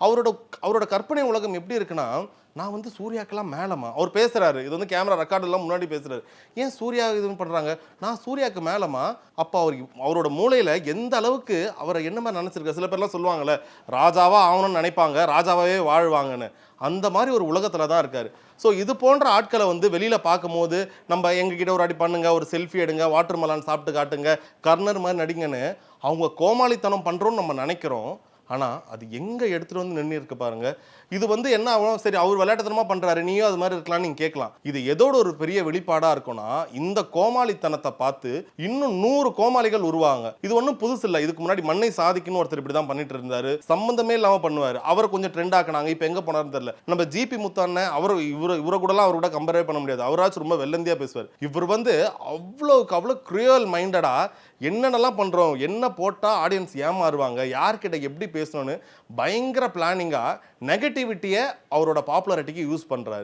அவரோட அவரோட கற்பனை உலகம் எப்படி இருக்குன்னா, நான் வந்து சூர்யாக்கெல்லாம் மேலமா அவர் பேசுறாரு. இது வந்து கேமரா ரெக்கார்ட் எல்லாம் முன்னாடி பேசுறாரு. ஏன் சூர்யா இது பண்றாங்க? நான் சூர்யாக்கு மேலமா. அப்ப அவரோட மூளையில எந்த அளவுக்கு அவரை என்ன மாதிரி நினைச்சிருக்காரு. சில பேர்லாம் சொல்லுவாங்கல்ல, ராஜாவா ஆகணும்னு நினைப்பாங்க, ராஜாவாவே வாழ்வாங்கன்னு. அந்த மாதிரி ஒரு உலகத்துல தான் இருக்காரு. ஸோ இது போன்ற ஆட்களை வந்து வெளியில பார்க்கும்போது, நம்ம எங்ககிட்ட ஒரு அடி பண்ணுங்க, ஒரு செல்ஃபி எடுங்க, வாட்டர் மெலான் சாப்பிட்டு காட்டுங்க, கர்ணர் மாதிரி நடிங்கன்னு அவங்க கோமாளித்தனம் பண்றோம்னு நம்ம நினைக்கிறோம். ஆனா அது எங்க எடுத்துட்டு வந்து நின்று இருக்கு பாருங்க. இது வந்து என்ன ஆகும், சரி அவர் விளையாட்டுத்தனமா பண்றாரு, நீயும் அது மாதிரி இருக்கலாம்னு நீங்க கேட்கலாம். இது எதோட ஒரு பெரிய வெளிப்பாடா இருக்கும்னா, இந்த கோமாளித்தனத்தை பார்த்து இன்னும் 100 கோமாளிகள் உருவாங்க. இது ஒன்றும் புதுசு இல்லை. இதுக்கு முன்னாடி மண்ணை சாதிக்குன்னு ஒருத்தர் இப்படி தான் பண்ணிட்டு இருந்தாரு. சம்பந்தமே இல்லாம பண்ணுவாரு. அவரை கொஞ்சம் ட்ரெண்ட் ஆக்குனாங்க. இப்போ எங்க போனாருன்னு தெரியல. நம்ம ஜிபி முத்தான இவரை கூடலாம் அவர் கூட கம்பேரே பண்ண முடியாது. அவராச்சும் ரொம்ப வெள்ளந்தியா பேசுவார். இவர் வந்து அவ்வளோக்கு அவ்வளோ கிரியல் மைண்டடா என்னென்னலாம் பண்றோம், என்ன போட்டா ஆடியன்ஸ் ஏமாறுவாங்க, யார்கிட்ட எப்படி பேசணும்னு பயங்கர பிளானிங்கா நெகட்டிவிட்டியை அவரோட பாப்புலாரிட்டிக்கு யூஸ் பண்றாரு.